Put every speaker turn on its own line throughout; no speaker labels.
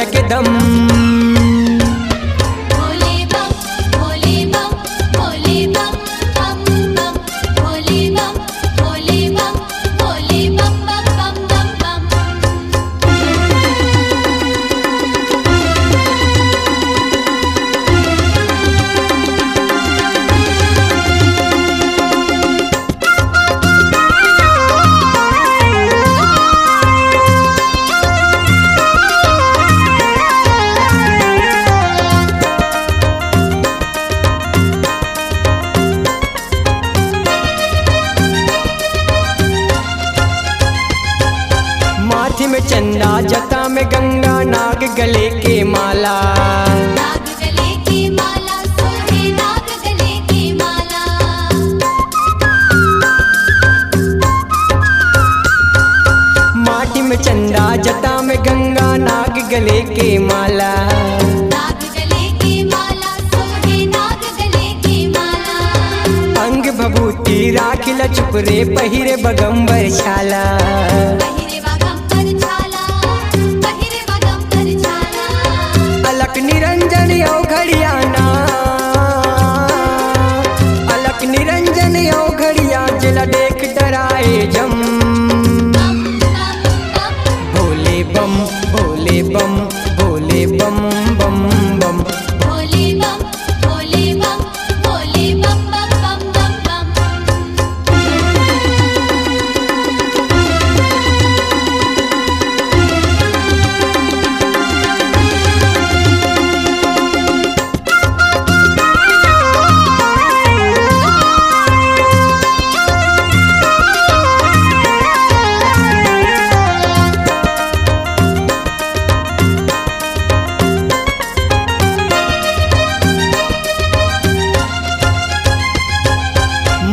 गांजा के दम।
भोले बम भोले बम भोले बम बम बम भोले बम भोले बम भोले बम बम बम बम
माथे में चंदा जटा में गंगा नाग गले के माला।
नाग गले की माला सोहे नाग गले की माला।
माटी में चंदा जटा में गंगा नाग गले के माला।
नाग गले की माला सोहे नाग गले की माला।
अंग भभूति राखिल चुप रे पहिरे बगंबर छाला।
पहिरे बगंबर छाला पहिरे बगंबर छाला।
अलक निरंजन यो घड़ियाना अलक निरंजन यो घड़िया जिला देख डराए जम।
बम बम बम
भोले बम भोले बम भोले बम बम बम।
भोले बम भोले बम भोले बम बम बम बम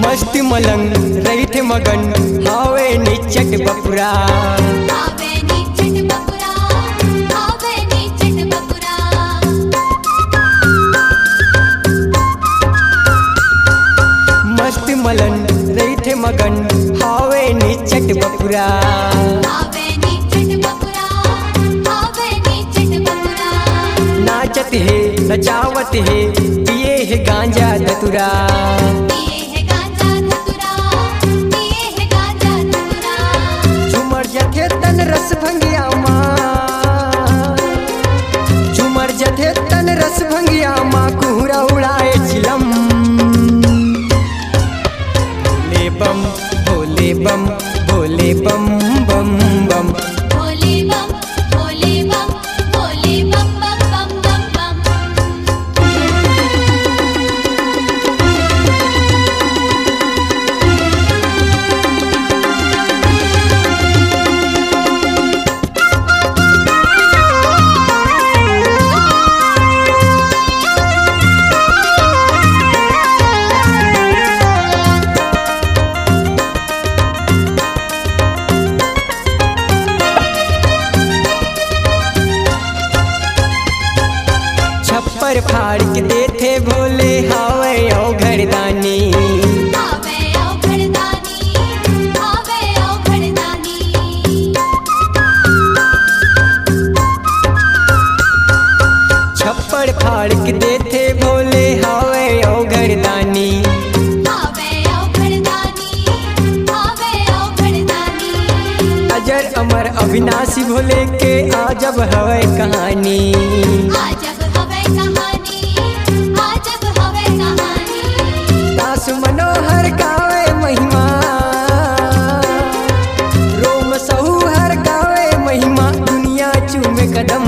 मस्त मलंग रहित मगन हावे निचट बपुरा।
आवे नीचट बपुरा आवे नीचट बपुरा।
मस्त मलन रहित मगन हावे निचट बपुरा।
आवे नीचट बपुरा आवे नीचट बपुरा।
नाचत है नचावत है पिए है गांजा धतुरा।
पिए है गांजा धतुरा पिए है गांजा धतुरा।
झुमर जथे तन रस भंगिया माँ झुमर जथे तन रस भंगिया माँ कुहरा उड़ाए चिलम। भोले बम भोले बम भोले बम बम बम।
भोले बम भोले बम भोले बम बम बम बम बम।
छप्पर फाड़ के देते भोले हावे ओ घरदानी।
आवे ओ घरदानी आवे ओ घरदानी।
छप्पर फाड़ के देते भोले हावे ओ घरदानी।
आवे ओ घरदानी आवे ओ घरदानी।
अजर अमर अविनाशी भोले के आजब हवे कहानी।
आजब हवे कहानी आजब हवे कहानी।
दास मनोहर गावे महिमा रोम सहू हर गावे महिमा दुनिया चूमे कदम।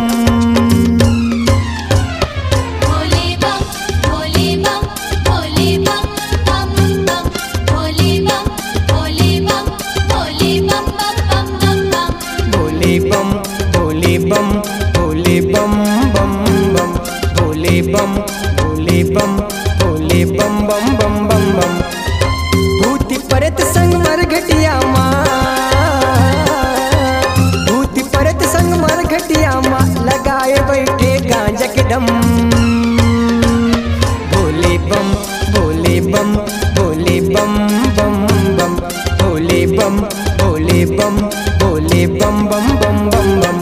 भोले बम भोले बम भोले बम बम बम। भोले बम भोले बम भोले बम बम बम बम।
भोले बम भोले बम भोले बम बम बम। भोले बम भोले बम भोले बम बम बम बम बम। भूति परत संग मर घटिया माँ भूति परत संग मर घटिया माँ लगाए बैठे गांजा के दम। भोले बम भोले बम भोले बम बम बम। भोले बम भोले बम भोले बम बम बम बम बम।